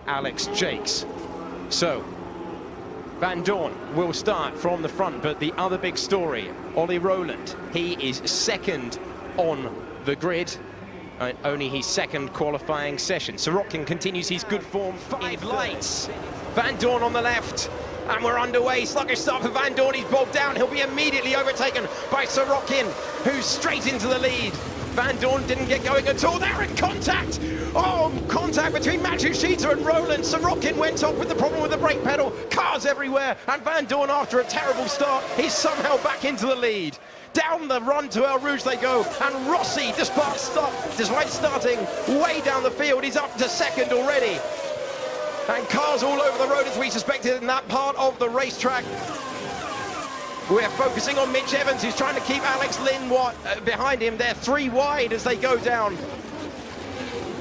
Alex Jakes. So, Van Dorn will start from the front, but the other big story, Ollie Rowland, he is second on the grid. Only his second qualifying session. Sorokin continues his good form. 5 lights. Van Dorn on the left. And we're underway. Sluggish start for Van Dorn. He's bogged down. He'll be immediately overtaken by Sorokin, who's straight into the lead. Van Dorn didn't get going at all. They're in contact. Oh, contact between Matsushita and Rowland. Sorokin went off with the problem with the brake pedal. Cars everywhere. And Van Dorn, after a terrible start, he's somehow back into the lead. Down the run to Eau Rouge they go. And Rossi, despite starting way down the field, he's up to second already. And cars all over the road, as we suspected, in that part of the racetrack. We're focusing on Mitch Evans, who's trying to keep Alex Lynn behind him. They're 3 wide as they go down.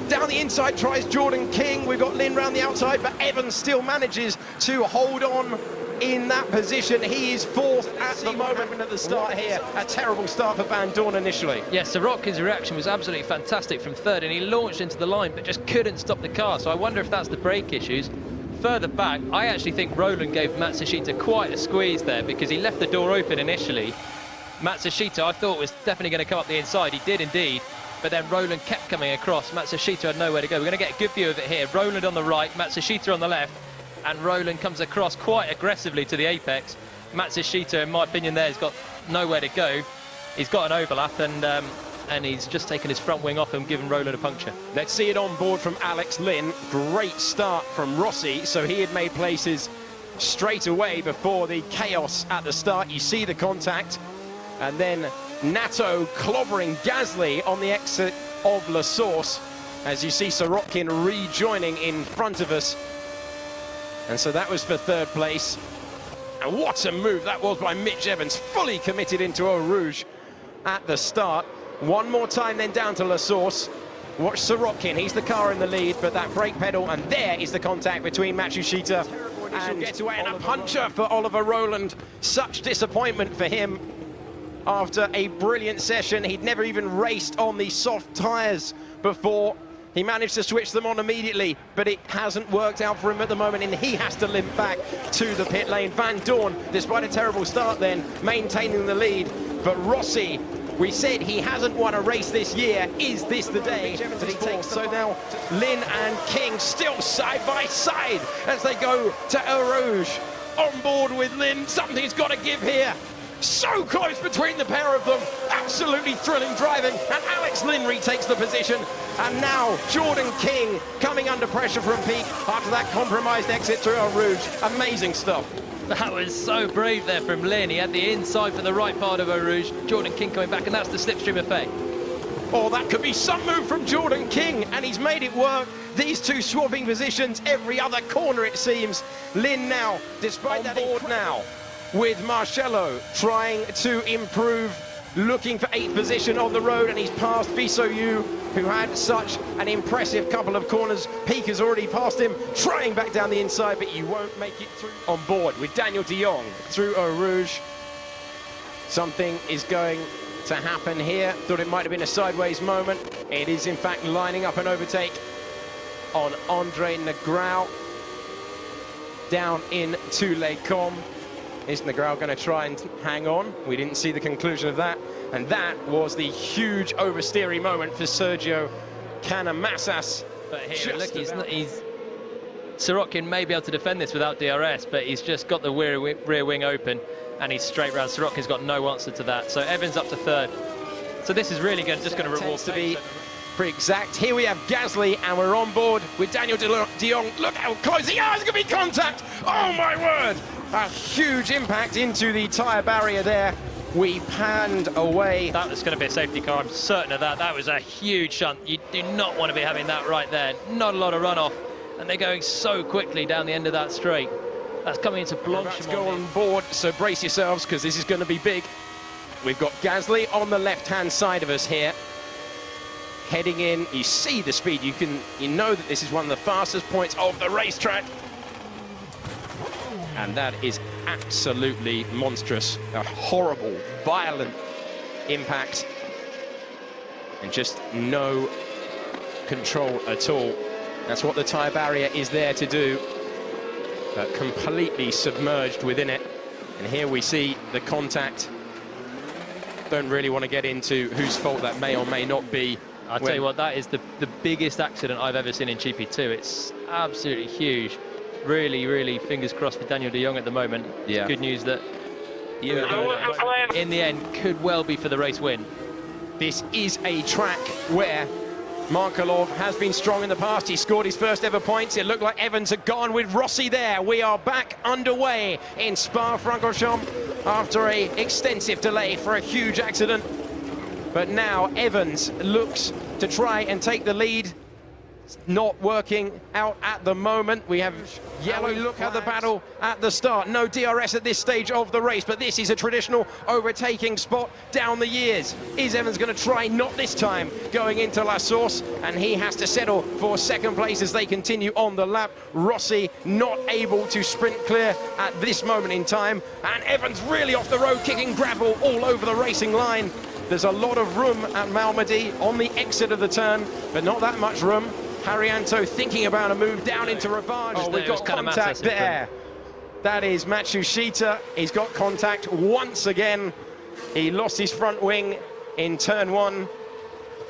Down the inside tries Jordan King. We've got Lynn round the outside, but Evans still manages to hold on in that position. He is 4th at the moment at the start here. A terrible start for Van Dorn initially. Yes, Sorokin's reaction was absolutely fantastic from 3rd, and he launched into the line, but just couldn't stop the car. So I wonder if that's the brake issues. Further back, I actually think Rowland gave Matsushita quite a squeeze there, because he left the door open initially. Matsushita, I thought, was definitely going to come up the inside. He did indeed, but then Rowland kept coming across. Matsushita had nowhere to go. We're going to get a good view of it here. Rowland on the right, Matsushita on the left, and Rowland comes across quite aggressively to the apex. Matsushita, in my opinion, there has got nowhere to go. He's got an overlap, and he's just taken his front wing off and given Rowland a puncture. Let's see it on board from Alex Lynn. Great start from Rossi, so he had made places straight away before the chaos at the start. You see the contact, and then Nato clobbering Gasly on the exit of La Source, as you see Sorokin rejoining in front of us. And so that was for 3rd place. And what a move that was by Mitch Evans, fully committed into Eau Rouge at the start. One more time then down to La Source. Watch Sorokin, he's the car in the lead, but that brake pedal, and there is the contact between Matsushita and getaway, and a puncher for Oliver Rowland. Such disappointment for him after a brilliant session. He'd never even raced on the soft tyres before. He managed to switch them on immediately, but it hasn't worked out for him at the moment, and he has to limp back to the pit lane. Van Dorn, despite a terrible start then, maintaining the lead. But Rossi, we said he hasn't won a race this year. Is this the day that he takes? So now Lynn and King still side by side as they go to Eau Rouge. On board with Lynn, something's got to give here. So close between the pair of them. Absolutely thrilling driving, and Alex Lynn retakes the position. And now Jordan King coming under pressure from Peak after that compromised exit through Eau Rouge. Amazing stuff. That was so brave there from Lynn. He had the inside for the right part of Eau Rouge. Jordan King coming back, and that's the slipstream effect. Oh, that could be some move from Jordan King, and he's made it work. These two swapping positions every other corner, it seems. Lynn now, despite that, on board now with Marcello, trying to improve, looking for 8th position on the road, and he's passed Visoyu, who had such an impressive couple of corners. Peak has already passed him, trying back down the inside, but you won't make it through. On board with Daniel de Jong through Eau Rouge. Something is going to happen here. Thought it might have been a sideways moment. It is in fact lining up an overtake on Andre Negrão down into Les Combes. Is Negrão going to try and hang on? We didn't see the conclusion of that. And that was the huge oversteering moment for Sergio Canamassas. But here, look, Sorokin may be able to defend this without DRS, but he's just got the rear wing open, and he's straight round. Sorokin's got no answer to that. So Evans up to 3rd. So this is really just going to reward to be pretty exact. Here we have Gasly, and we're on board with Daniel de Jong. Look how close he is. There's going to be contact. Oh my word! A huge impact into the tyre barrier there. We panned away. That was going to be a safety car, I'm certain of that. That was a huge shunt. You do not want to be having that right there. Not a lot of runoff, and they're going so quickly down the end of that straight. That's coming into Blanchimont. Let's go on board, so brace yourselves, because this is going to be big. We've got Gasly on the left-hand side of us here. Heading in, you see the speed. You know that this is one of the fastest points of the racetrack. And that is absolutely monstrous. A horrible, violent impact. And just no control at all. That's what the tyre barrier is there to do, but completely submerged within it. And here we see the contact. Don't really want to get into whose fault that may or may not be. I'll tell you what, that is the biggest accident I've ever seen in GP2. It's absolutely huge. Really, really fingers crossed for Daniel de Jong at the moment. Yeah. It's good news that in the end could well be for the race win. This is a track where Markelov has been strong in the past. He scored his first ever points. It looked like Evans had gone with Rossi there. We are back underway in Spa-Francorchamps after an extensive delay for a huge accident. But now Evans looks to try and take the lead. It's not working out at the moment. We have yellow. Look at the battle at the start. No DRS at this stage of the race, but this is a traditional overtaking spot down the years. Is Evans going to try? Not this time, going into La Source, and he has to settle for second place as they continue on the lap. Rossi not able to sprint clear at this moment in time, and Evans really off the road, kicking gravel all over the racing line. There's a lot of room at Malmedy on the exit of the turn, but not that much room. Haryanto thinking about a move down into Rivage. Oh, we've got contact there. That is Matsushita. He's got contact once again. He lost his front wing in turn 1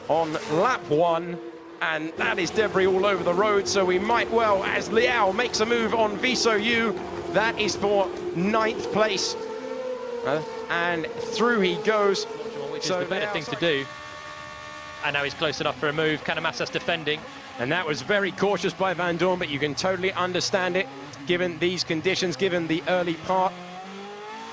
on lap 1, and that is debris all over the road. So we might well, as Liao makes a move on Viso Yu, that is for 9th place. And through he goes. Which is the better thing to do. And now he's close enough for a move. Canamassa's defending. And that was very cautious by Van Dorn, but you can totally understand it, given these conditions, given the early part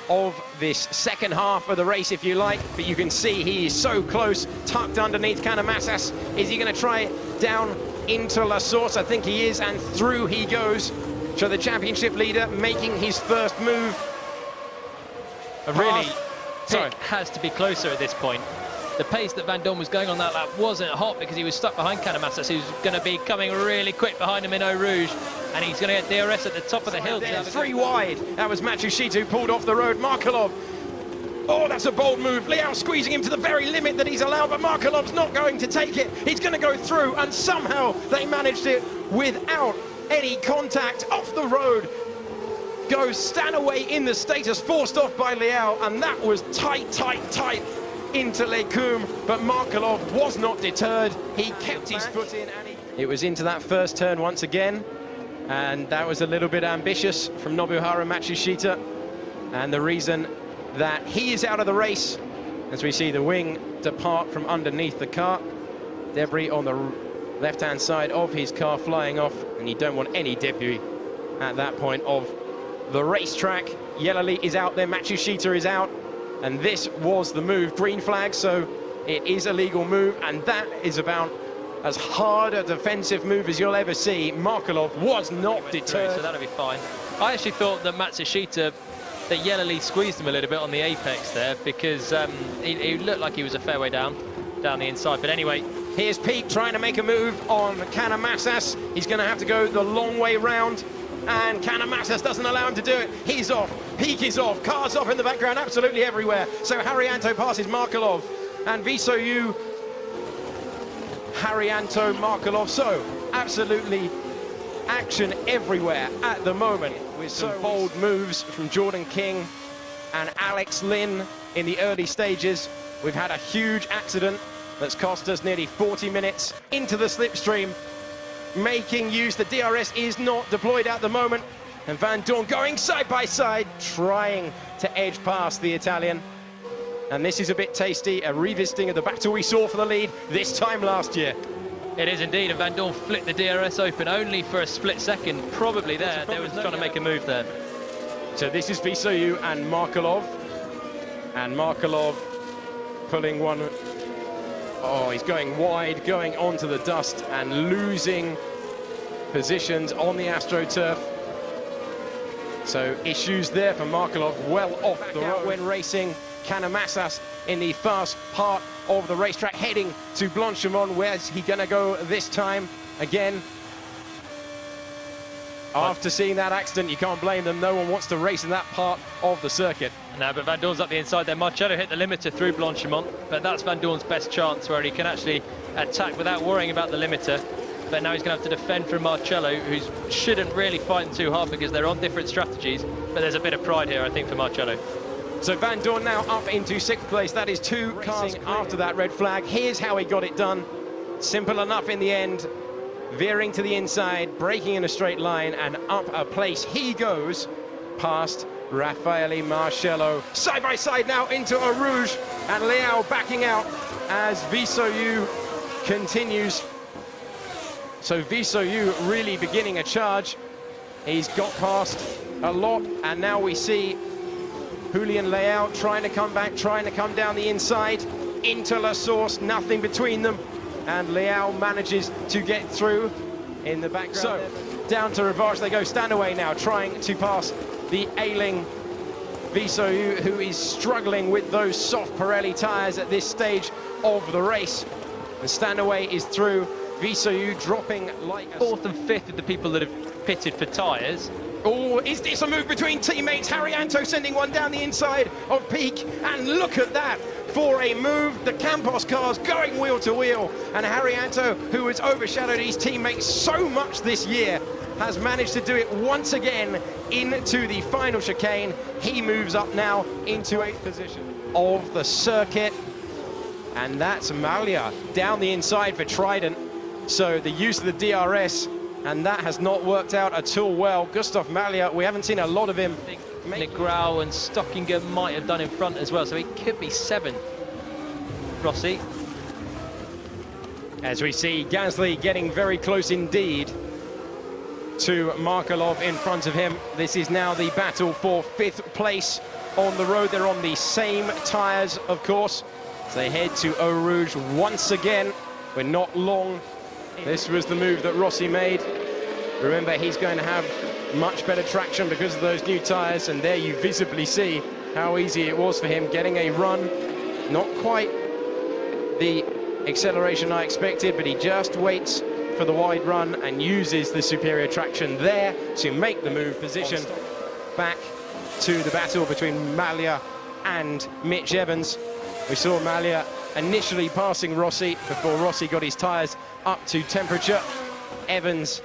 of this second half of the race, if you like. But you can see he is so close, tucked underneath Canamassas. Is he going to try it down into La Source? I think he is, and through he goes. So the championship leader making his first move. Really, it has to be closer at this point. The pace that Van Dorn was going on that lap wasn't hot because he was stuck behind Canamassas, who's going to be coming really quick behind him in Eau Rouge, and he's going to get DRS at the top of the hill. Three wide. That was Matsushita who pulled off the road. Markelov. Oh, that's a bold move. Liao squeezing him to the very limit that he's allowed, but Markelov's not going to take it. He's going to go through, and somehow they managed it without any contact off the road. Goes Stanaway in the status, forced off by Liao, and that was tight into Lecum, but Markelov was not deterred. He kept his foot in, and it was into that first turn once again, and that was a little bit ambitious from Nobuharu Matsushita, and the reason that he is out of the race, as we see the wing depart from underneath the car, debris on the left-hand side of his car flying off, and you don't want any debris at that point of the racetrack. Yelali is out there, Matsushita is out, and this was the move. Green flag, so it is a legal move, and that is about as hard a defensive move as you'll ever see. Markelov was not deterred. So that'll be fine. I actually thought that Matsushita, that Yelali squeezed him a little bit on the apex there, because he looked like he was a fair way down the inside. But anyway, here's Pete trying to make a move on Canamassas. He's going to have to go the long way round, and Canamassas doesn't allow him to do it. He's off, Peak is off, cars off in the background, absolutely everywhere. So Haryanto passes Markelov, and Viso Yu, Haryanto, Markelov. So absolutely action everywhere at the moment, with some bold moves from Jordan King and Alex Lynn in the early stages. We've had a huge accident that's cost us nearly 40 minutes into the slipstream. Making use, the DRS is not deployed at the moment, and Van Dorn going side by side, trying to edge past the Italian. And this is a bit tasty, a revisiting of the battle we saw for the lead this time last year. It is indeed, and Van Dorn flicked the DRS open only for a split second, probably there. They was trying to make a move there. So this is Viso Yu and Markelov pulling one. Oh, he's going wide, going onto the dust and losing positions on the AstroTurf. So issues there for Markelov, well off the road when racing. Canamassas in the first part of the racetrack, heading to Blanchimont. Where's he going to go this time? Again, after seeing that accident, you can't blame them. No one wants to race in that part of the circuit. No, but Van Dorn's up the inside there. Marcello hit the limiter through Blanchimont, but that's Van Dorn's best chance, where he can actually attack without worrying about the limiter. but now he's going to have to defend from Marcello, who shouldn't really fight too hard because they're on different strategies, but there's a bit of pride here, I think, for Marcello. So Van Dorn now up into 6th place. That is 2 cars after that red flag. Here's how he got it done. Simple enough in the end. Veering to the inside, braking in a straight line, and up a place he goes past Raffaele Marcello. Side by side now into Eau Rouge, and Leao backing out as Visoyu continues. So Visoyu really beginning a charge. He's got past a lot, and now we see Julian Leao trying to come back, trying to come down the inside into La Source, nothing between them. And Leao manages to get through in the background. So down to Rivage they go, Stanaway now trying to pass the ailing Visoyu, who is struggling with those soft Pirelli tyres at this stage of the race. And Stanaway is through, Visoyu dropping like a... 4th and 5th of the people that have pitted for tyres. Oh, is this a move between teammates? Haryanto sending one down the inside of Peak, and look at that for a move. The Campos cars going wheel to wheel, and Haryanto, who has overshadowed his teammates so much this year, has managed to do it once again into the final chicane. He moves up now into 8th position of the circuit, and that's Malia down the inside for Trident. So the use of the DRS, and that has not worked out at all well. Gustav Malia, we haven't seen a lot of him. Nick Grau and Stockinger might have done in front as well, so he could be 7th. Rossi. As we see Gasly getting very close indeed to Markelov in front of him. This is now the battle for 5th place on the road. They're on the same tyres, of course. As they head to Eau Rouge once again. We're not long. This was the move that Rossi made. Remember, he's going to have much better traction because of those new tyres, and there you visibly see how easy it was for him getting a run. Not quite the acceleration I expected, but he just waits for the wide run and uses the superior traction there to make the move position back to the battle between Malia and Mitch Evans. We saw Malia initially passing Rossi before Rossi got his tyres up to temperature. Evans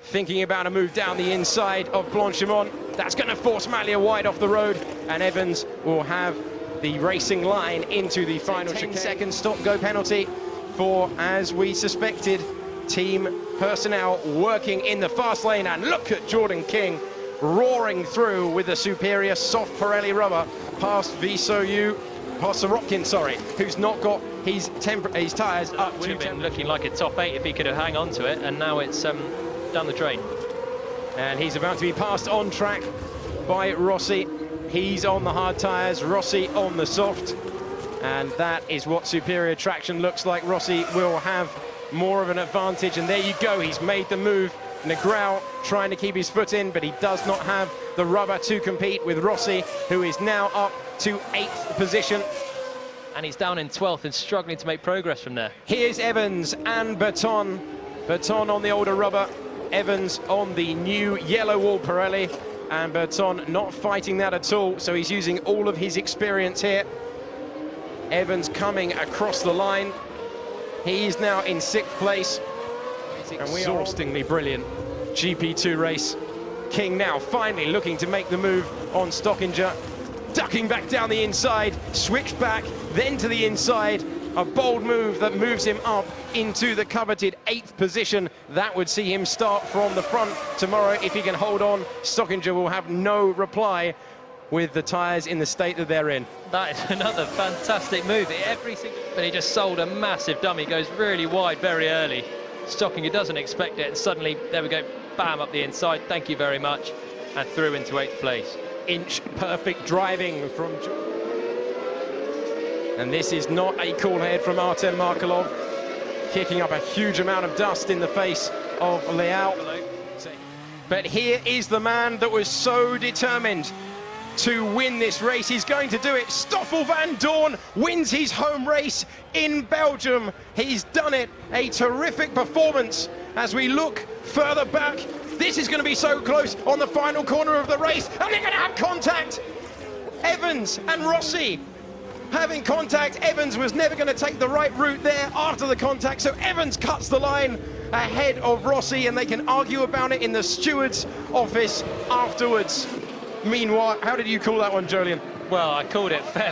thinking about a move down the inside of Blanchimont. That's going to force Malia wide off the road, and Evans will have the racing line into the final 10-second stop-go penalty for, as we suspected, team personnel working in the fast lane. And look at Jordan King roaring through with the superior soft Pirelli rubber past Visoyu. Sorokin, sorry, who's not got his tyres up Would to have been looking like a top 8 if he could have hung on to it, and now it's down the drain. And he's about to be passed on track by Rossi. He's on the hard tyres, Rossi on the soft, and that is what superior traction looks like. Rossi will have more of an advantage, and there you go, he's made the move. Negrão trying to keep his foot in, but he does not have the rubber to compete with Rossi, who is now up to 8th position. And he's down in 12th and struggling to make progress from there. Here's Evans and Berton. Berton on the older rubber, Evans on the new yellow wall Pirelli, and Berton not fighting that at all, so he's using all of his experience here. Evans coming across the line. He is now in 6th place. Exhaustingly brilliant GP2 race. King now finally looking to make the move on Stockinger. Ducking back down the inside, switch back, then to the inside. A bold move that moves him up into the coveted 8th position. That would see him start from the front tomorrow if he can hold on. Stockinger will have no reply with the tyres in the state that they're in. That is another fantastic move. But he just sold a massive dummy, goes really wide very early. Stockinger doesn't expect it, and suddenly, there we go, bam, up the inside, thank you very much, and through into 8th place. Inch perfect driving from... And this is not a cool head from Artem Markelov, kicking up a huge amount of dust in the face of Leao. But here is the man that was so determined to win this race. He's going to do it. Stoffel Van Dorn wins his home race in Belgium. He's done it. A terrific performance. As we look further back, this is going to be so close on the final corner of the race, and they're going to have contact. Evans and Rossi having contact. Evans was never going to take the right route there after the contact, so Evans cuts the line. ahead of Rossi, and they can argue about it in the steward's office afterwards. Meanwhile, how did you call that one, Jolien? Well, I called it fair